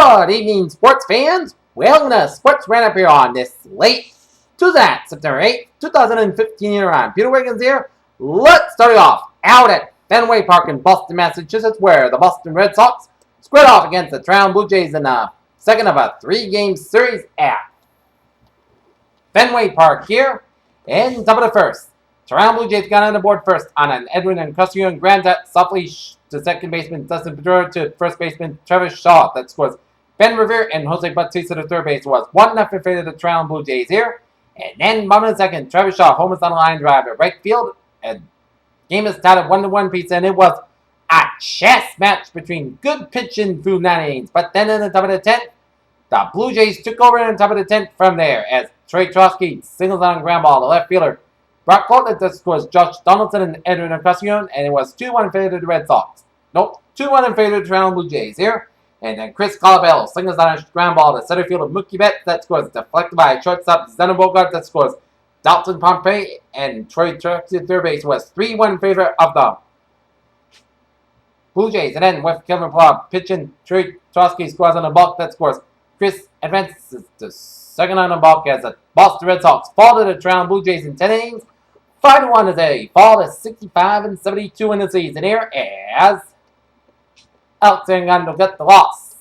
Good evening, sports fans. Welcome to Sports Roundup here on this late Tuesday, September 8th, 2015 here on Peter Wiggins here. Let's start it off out at Fenway Park in Boston, Massachusetts, where the Boston Red Sox squared off against the Toronto Blue Jays in the second of a three-game series at Fenway Park here. And top of the first, Toronto Blue Jays got on the board first on an Edwin and Custer grand hit softly to second baseman Dustin Pedroia to first baseman Travis Shaw. That scores Ben Revere and Jose Bautista to third base. Was 1-0 in favor of the Toronto Blue Jays here. And then bottom of the second, Travis Shaw homers on the line drive at right field. And game is tied at 1-1 piece, and it was a chess match between good pitching through 9 innings. But then in the top of the 10th, the Blue Jays took over in the top of the 10th from there as Trey Trotsky singles on a ground ball. The left fielder Brock Portland, that scores Josh Donaldson and Edwin Ocasio, and it was 2-1 in favor of the Red Sox. Nope, 2-1 in favor of the Toronto Blue Jays here. And then Chris Colabello singles on a ground ball to center field of Mookie Betts, that scores deflected by shortstop Zenner Bogart, that scores Dalton Pompey, and Troy Trotsky at third base was 3-1 in favor of the Blue Jays. And then with Kevin Plow pitching, Troy Trotsky scores on the balk, that scores Chris advances to second on the balk as the Boston Red Sox fall to the Toronto Blue Jays in 10 innings. 5-1 as they fall to 65-72 in the season here as Alex Angano got the loss.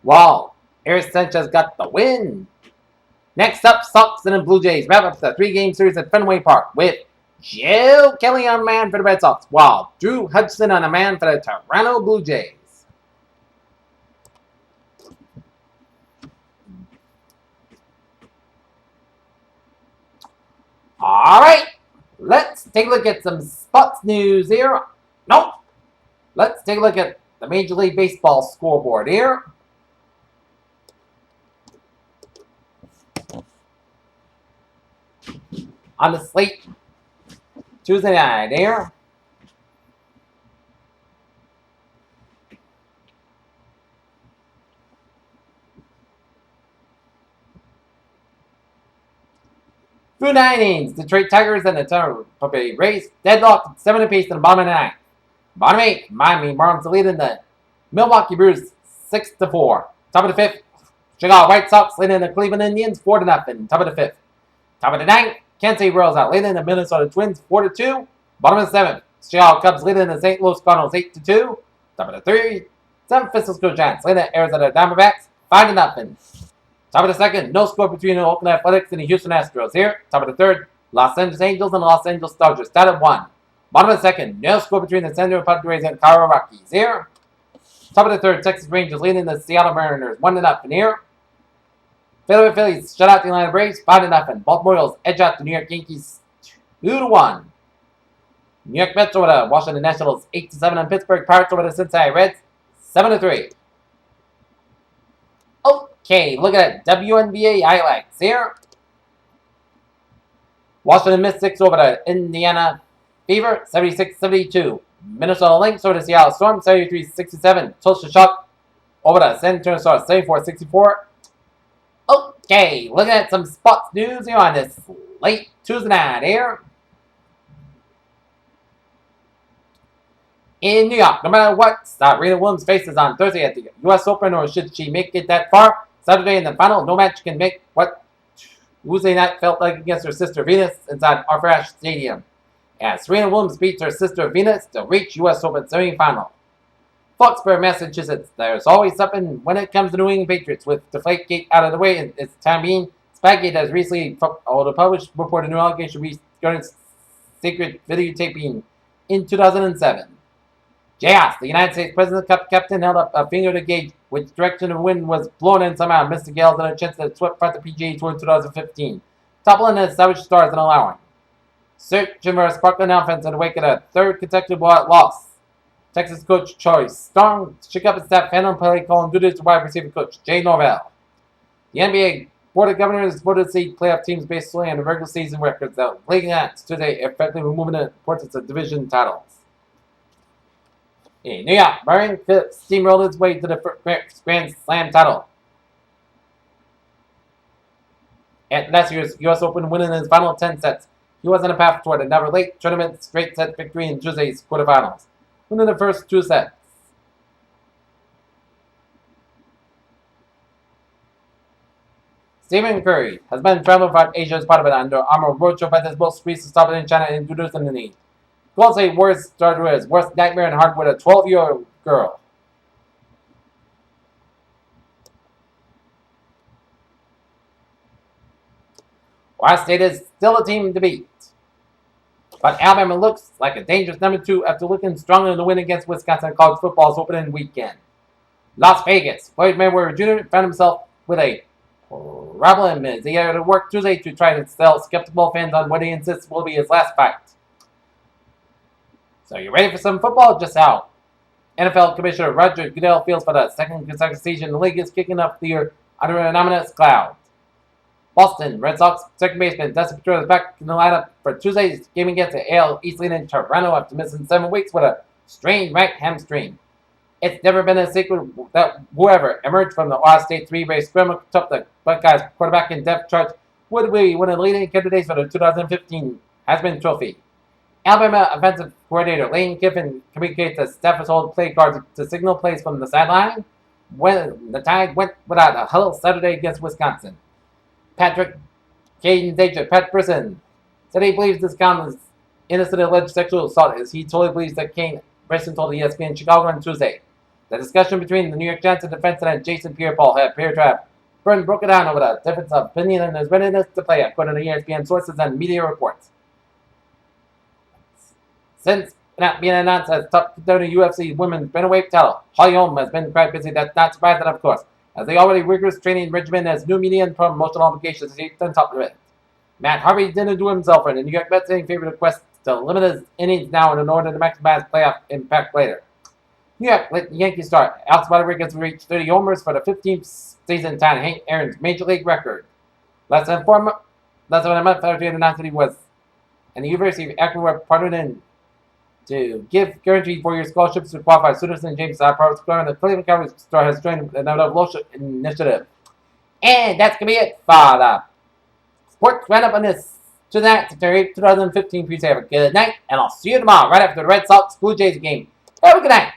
Wow, Eric Sanchez got the win. Next up, Sox and the Blue Jays wrap up the three-game series at Fenway Park with Joe Kelly on man for the Red Sox, while Drew Hudson on a man for the Toronto Blue Jays. Alright, let's take a look at some sports news here. Nope. Let's take a look at the Major League Baseball scoreboard here. On the slate Tuesday night here. Through 9 innings, Detroit Tigers and the Tampa Bay Rays deadlocked 7 apiece in the bottom of the 9th. Bottom 8, Miami Marlins leading the Milwaukee Brewers 6-4. Top of the 5th, Chicago White Sox leading the Cleveland Indians 4-0. Top of the 5th. Top of the 9th, Kansas City Royals out leading the Minnesota Twins 4-2. Bottom of the 7th, Chicago Cubs leading the St. Louis Cardinals 8-2. Top of the 3rd, San Francisco Giants leading the Arizona Diamondbacks 5-0. Top of the 2nd, no score between the Oakland Athletics and the Houston Astros here. Top of the 3rd, Los Angeles Angels and the Los Angeles Dodgers tied at 1. Bottom of the 2nd, no score between the San Diego Padres and Colorado Rockies here. Top of the 3rd, Texas Rangers leading the Seattle Mariners 1-0 here. Philadelphia Phillies shut out the Atlanta Braves 5-0. Baltimore Orioles edge out the New York Yankees 2-1. New York Mets over the Washington Nationals 8-7, and Pittsburgh Pirates over the Cincinnati Reds 7-3. Okay, look at that WNBA highlights here. Washington Mystics over the Indiana Fever 76-72. Minnesota Lynx over the Seattle Storm 73-67. Tulsa Shock over the San Antonio Stars 74-64. Okay, look at some sports news here on this late Tuesday night here. In New York, no matter what, Serena Williams faces on Thursday at the U.S. Open, or should she make it that far, Saturday in the final, no match can make what Tuesday night felt like against her sister Venus inside Arthur Ashe Stadium. As Serena Williams beats her sister Venus to reach U.S. Open semifinal. Foxborough, Massachusetts, there's always something when it comes to New England Patriots. With Deflategate out of the way, it's time being. Spygate has recently published reported new allegation regarding secret videotaping in 2007. Chaos. The United States President Cup captain held up a finger to gauge which direction the wind was blown in somehow. Missed the gales and a chance to swept part the PGA Tour in 2015. Toppling the established stars and allowing searching for a sparkling offense in the wake of a third consecutive loss. Texas coach Troy Strong shook up his staff phantom play calling duties to wide receiver coach Jay Norvell. The NBA Board of Governors voted to see playoff teams based solely on the regular season records that league acts today, effectively removing the importance of division titles. In New York, Marin steamrolled its way to the Grand Slam title. At last year's U.S. Open, winning his final 10 sets, he was on a path toward another late tournament straight set victory in Tuesday's quarterfinals, winning the first 2 sets. Stephen Curry has been traveling throughout Asia as part of an Under Armour roadshow by this boat squeeze to stop it in China and introduced in the knee. Golden State Warriors started with his worst nightmare in heart with a 12-year-old girl. Ohio State is still a team to beat, but Alabama looks like a dangerous number 2 after looking strong in the win against Wisconsin college football's opening weekend. Las Vegas, Floyd Mayweather Jr. found himself with a problem as he had to work Tuesday to try to sell skeptical fans on what he insists will be his last fight. So you ready for some football? Just how NFL Commissioner Roger Goodell feels for the second consecutive season the league is kicking off the year under an ominous cloud. Boston Red Sox second baseman Dustin Pedroia is back in the lineup for Tuesday's game against the AL East leading Toronto after missing 7 weeks with a strained right hamstring. It's never been a secret that whoever emerged from the Ohio State 3-race scramble top the Buckeyes quarterback in depth chart would be one of the leading candidates for the 2015 Heisman Trophy. Alabama offensive coordinator Lane Kiffin communicates that staffers hold play cards to signal plays from the sideline when the Tide went without a huddle Saturday against Wisconsin. Patrick Caden's agent, Pat Brisson, said he believes this count is innocent of alleged sexual assault as he totally believes that Kane Brisson told ESPN Chicago on Tuesday. The discussion between the New York Giants defense and Jason Pierre-Paul had appeared to have broken down over the difference of opinion and his readiness to play, according to ESPN sources and media reports. Since not being announced as top contender UFC women's bantamweight title, Holly Holm has been quite busy. That's not surprising, of course, as the already rigorous training regimen has new media and promotional obligations on top of it. Matt Harvey didn't do himself in the New York Mets in favor of the quest to limit his innings now in order to maximize playoff impact later. New York let the Yankees start. Alex Rodriguez reached 30 homers for the 15th season, tying Hank Aaron's major league record. Less than a month after he announced that he was, and the University of Akron partnered in to give guaranteed 4-year scholarships to qualified students in James private school, and the Cleveland Cavaliers star has joined another local initiative. And that's going to be it for the Sports Roundup on this tonight, September 8th, 2015. Please have a good night, and I'll see you tomorrow right after the Red Sox Blue Jays game. Have a good night.